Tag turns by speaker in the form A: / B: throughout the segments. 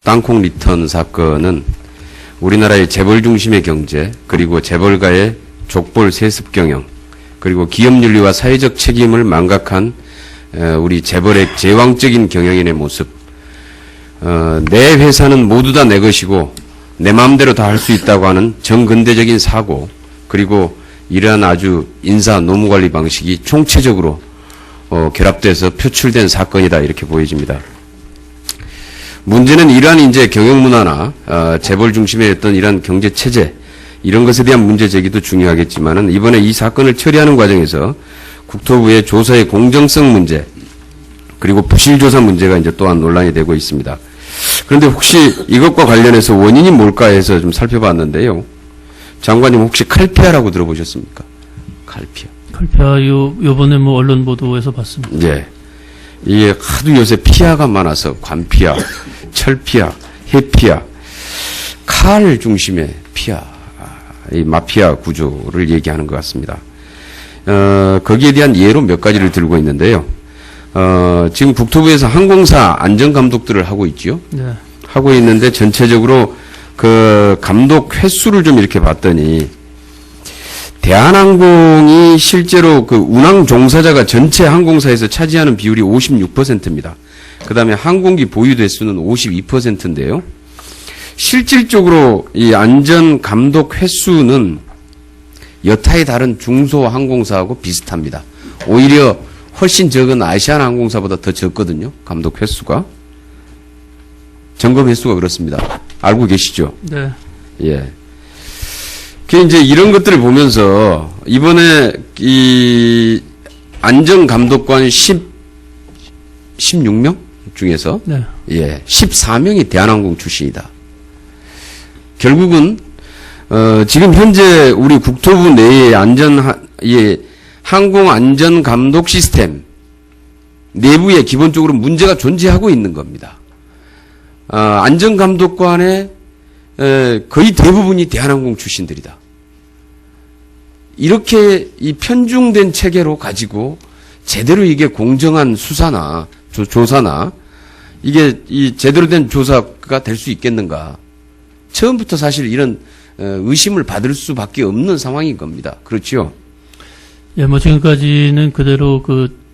A: 땅콩 리턴 사건은 우리나라의 재벌 중심의 경제, 그리고 재벌가의 족벌 세습 경영, 그리고 기업 윤리와 사회적 책임을 망각한 우리 재벌의 제왕적인 경영인의 모습, 내 회사는 모두 다 내 것이고 내 마음대로 다 할 수 있다고 하는 정근대적인 사고, 그리고 이러한 아주 인사 노무관리 방식이 총체적으로 결합돼서 표출된 사건이다, 이렇게 보여집니다. 문제는 이러한 이제 경영 문화나 재벌 중심의 어떤 이러한 경제 체제, 이런 것에 대한 문제 제기도 중요하겠지만은, 이번에 이 사건을 처리하는 과정에서 국토부의 조사의 공정성 문제, 그리고 부실 조사 문제가 이제 또한 논란이 되고 있습니다. 그런데 혹시 이것과 관련해서 원인이 뭘까 해서 좀 살펴봤는데요. 장관님 혹시 칼피아라고 들어보셨습니까? 칼피아.
B: 칼피아 요번에 뭐 언론 보도에서 봤습니다.
A: 예. 이게 하도 요새 피아가 많아서 관피아, 철피아, 해피아, 칼 중심의 피아, 이 마피아 구조를 얘기하는 것 같습니다. 거기에 대한 예로 몇 가지를 들고 있는데요. 지금 국토부에서 항공사 안전감독들을 하고 있죠.
B: 네.
A: 하고 있는데 전체적으로 그 감독 횟수를 좀 이렇게 봤더니, 대한항공이 실제로 그 운항 종사자가 전체 항공사에서 차지하는 비율이 56%입니다. 그 다음에 항공기 보유 대수는 52%인데요. 실질적으로 이 안전 감독 횟수는 여타의 다른 중소항공사하고 비슷합니다. 오히려 훨씬 적은 아시아나 항공사보다 더 적거든요. 감독 횟수가. 점검 횟수가 그렇습니다. 알고 계시죠?
B: 네.
A: 예. 그 이제 이런 것들을 보면서 이번에 이 안전감독관 16명 중에서
B: 네.
A: 예, 14명이 대한항공 출신이다. 결국은 지금 현재 우리 국토부 내에 항공 안전 감독 시스템 내부에 기본적으로 문제가 존재하고 있는 겁니다. 안전감독관의 거의 대부분이 대한항공 출신들이다. 이렇게 이 편중된 체계로 가지고 제대로 이게 공정한 수사나 조사나 이게 이 제대로 된 조사가 될 수 있겠는가? 처음부터 사실 이런 의심을 받을 수밖에 없는 상황인 겁니다. 그렇죠?
B: 예, 뭐 지금까지는 그대로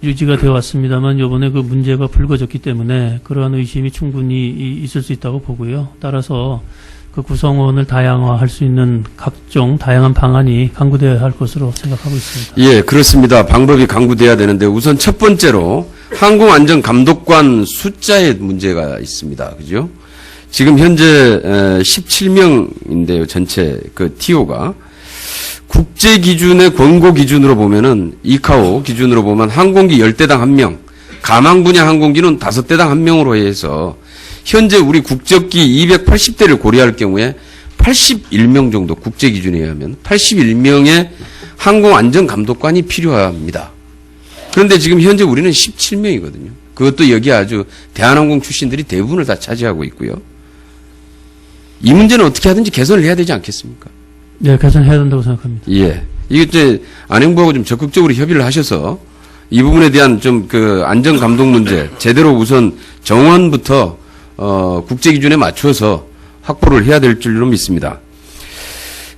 B: 유지가 되어 왔습니다만, 요번에 그 문제가 불거졌기 때문에 그러한 의심이 충분히 있을 수 있다고 보고요. 따라서 그 구성원을 다양화할 수 있는 각종 다양한 방안이 강구되어야 할 것으로 생각하고 있습니다.
A: 예, 그렇습니다. 방법이 강구돼야 되는데, 우선 첫 번째로 항공안전감독관 숫자에 문제가 있습니다. 그죠? 지금 현재 17명인데요. 전체 그 TO가. 국제 기준의 권고 기준으로 보면은, 이카오 기준으로 보면 항공기 10대당 1명, 가망 분야 항공기는 5대당 1명으로 해서 현재 우리 국적기 280대를 고려할 경우에 81명 정도, 국제 기준에 의하면 81명의 항공안전감독관이 필요합니다. 그런데 지금 현재 우리는 17명이거든요. 그것도 여기 아주 대한항공 출신들이 대부분을 다 차지하고 있고요. 이 문제는 어떻게 하든지 개선을 해야 되지 않겠습니까?
B: 네, 개선해야 된다고 생각합니다.
A: 예. 이게 이제 안행부하고 좀 적극적으로 협의를 하셔서 이 부분에 대한 좀 그 안전감독 문제 제대로 우선 정원부터 국제 기준에 맞춰서 확보를 해야 될 줄로 믿습니다.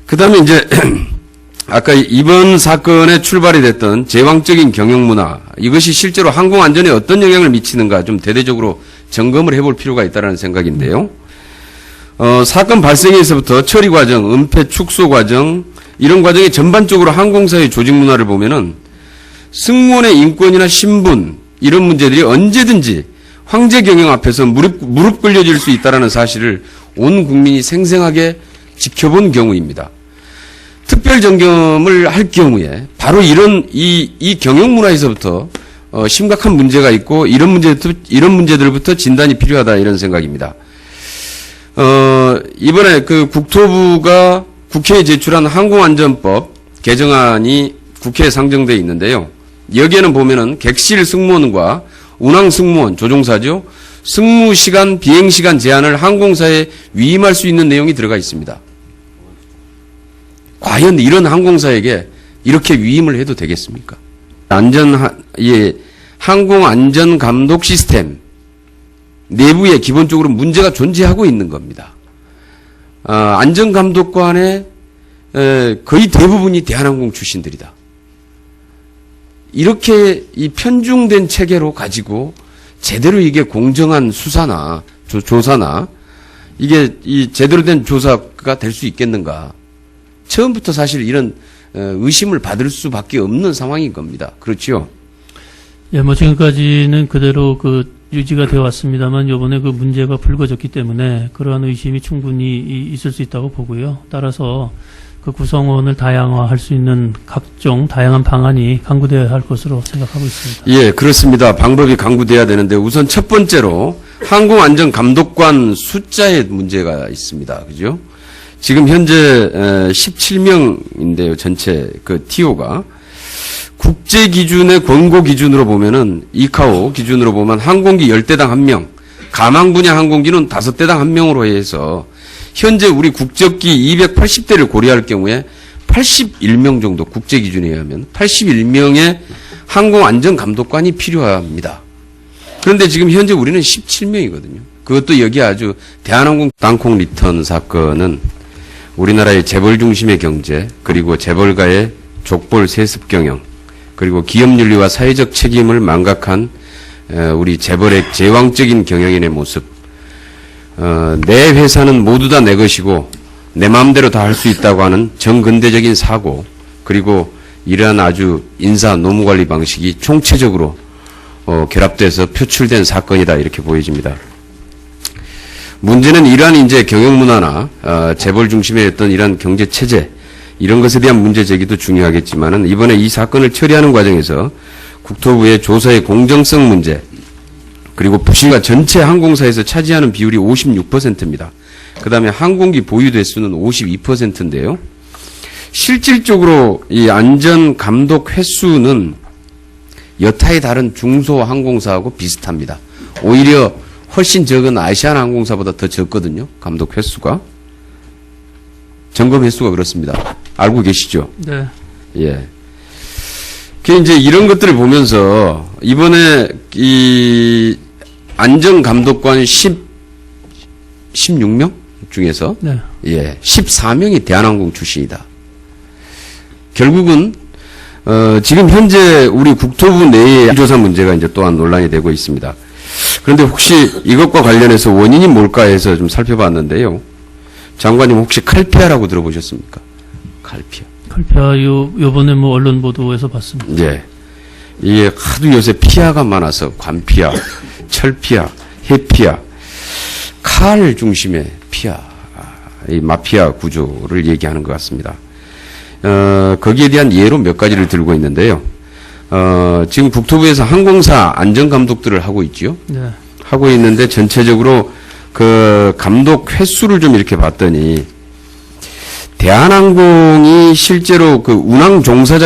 A: 그 다음에 이제 아까 이번 사건에 출발이 됐던 제왕적인 경영 문화, 이것이 실제로 항공 안전에 어떤 영향을 미치는가 좀 대대적으로 점검을 해볼 필요가 있다는 생각인데요. 사건 발생에서부터 처리 과정, 은폐 축소 과정, 이런 과정에 전반적으로 항공사의 조직 문화를 보면은 승무원의 인권이나 신분, 이런 문제들이 언제든지 황제 경영 앞에서 무릎 꿇려질 수 있다는 사실을 온 국민이 생생하게 지켜본 경우입니다. 특별 점검을 할 경우에 바로 이 경영 문화에서부터 심각한 문제가 있고, 이런 문제들부터 진단이 필요하다, 이런 생각입니다. 이번에 그 국토부가 국회에 제출한 항공안전법 개정안이 국회에 상정되어 있는데요. 여기에는 보면은 객실 승무원과 운항 승무원, 조종사죠. 승무시간, 비행시간 제한을 항공사에 위임할 수 있는 내용이 들어가 있습니다. 과연 이런 항공사에게 이렇게 위임을 해도 되겠습니까? 항공안전감독 시스템 내부에 기본적으로 문제가 존재하고 있는 겁니다. 안전감독관의 거의 대부분이 대한항공 출신들이다. 이렇게 이 편중된 체계로 가지고 제대로 이게 공정한 수사나 조사나 이게 이 제대로 된 조사가 될 수 있겠는가. 처음부터 사실 이런 의심을 받을 수밖에 없는 상황인 겁니다. 그렇죠?
B: 예, 뭐 지금까지는 그대로 유지가 되어 왔습니다만 요번에 문제가 불거졌기 때문에 그러한 의심이 충분히 있을 수 있다고 보고요. 따라서 구성원을 다양화할 수 있는 각종 다양한 방안이 강구되어야 할 것으로 생각하고 있습니다.
A: 예, 그렇습니다. 방법이 강구돼야 되는데 우선 첫 번째로 항공안전감독관 숫자에 문제가 있습니다. 그죠? 지금 현재 17명인데요. 전체 TO가 국제 기준의 권고 기준으로 보면은 이카오 기준으로 보면 항공기 10대당 1명, 가망 분야 항공기는 5대당 1명으로 해서 현재 우리 국적기 280대를 고려할 경우에 81명 정도 국제 기준에 의하면 81명의 항공안전감독관이 필요합니다. 그런데 지금 현재 우리는 17명이거든요. 그것도 여기 아주 대한항공 땅콩 리턴 사건은 우리나라의 재벌 중심의 경제, 그리고 재벌가의 족벌 세습 경영, 그리고 기업 윤리와 사회적 책임을 망각한 우리 재벌의 제왕적인 경영인의 모습. 내 회사는 모두 다 내 것이고 내 마음대로 다 할 수 있다고 하는 정근대적인 사고, 그리고 이러한 아주 인사 노무관리 방식이 총체적으로 결합돼서 표출된 사건이다 이렇게 보여집니다. 문제는 이러한 이제 경영 문화나 재벌 중심의 어떤 이러한 경제 체제 이런 것에 대한 문제 제기도 중요하겠지만은 이번에 이 사건을 처리하는 과정에서 국토부의 조사의 공정성 문제, 그리고 부실과 전체 항공사에서 차지하는 비율이 56%입니다. 그 다음에 항공기 보유 대수는 52%인데요. 실질적으로 이 안전 감독 횟수는 여타의 다른 중소항공사하고 비슷합니다. 오히려 훨씬 적은 아시아나 항공사보다 더 적거든요. 감독 횟수가. 점검 횟수가 그렇습니다. 알고 계시죠?
B: 네.
A: 예. 그 이제 이런 것들을 보면서 이번에 이 안전감독관 16명 중에서
B: 네.
A: 예, 14명이 대한항공 출신이다. 결국은 지금 현재 우리 국토부 내에 조사 문제가 이제 또한 논란이 되고 있습니다. 그런데 혹시 이것과 관련해서 원인이 뭘까 해서 좀 살펴봤는데요. 장관님 혹시 칼피아라고 들어보셨습니까? 칼피아.
B: 칼피아 요번에 언론 보도에서 봤습니다.
A: 예. 이게 하도 요새 피아가 많아서 관피아, 철피아, 해피아, 칼 중심의 피아, 이 마피아 구조를 얘기하는 것 같습니다. 거기에 대한 예로 몇 가지를 들고 있는데요. 지금 국토부에서 항공사 안전감독들을 하고 있죠.
B: 네.
A: 하고 있는데 전체적으로 감독 횟수를 좀 이렇게 봤더니 대한항공이 실제로 운항 종사자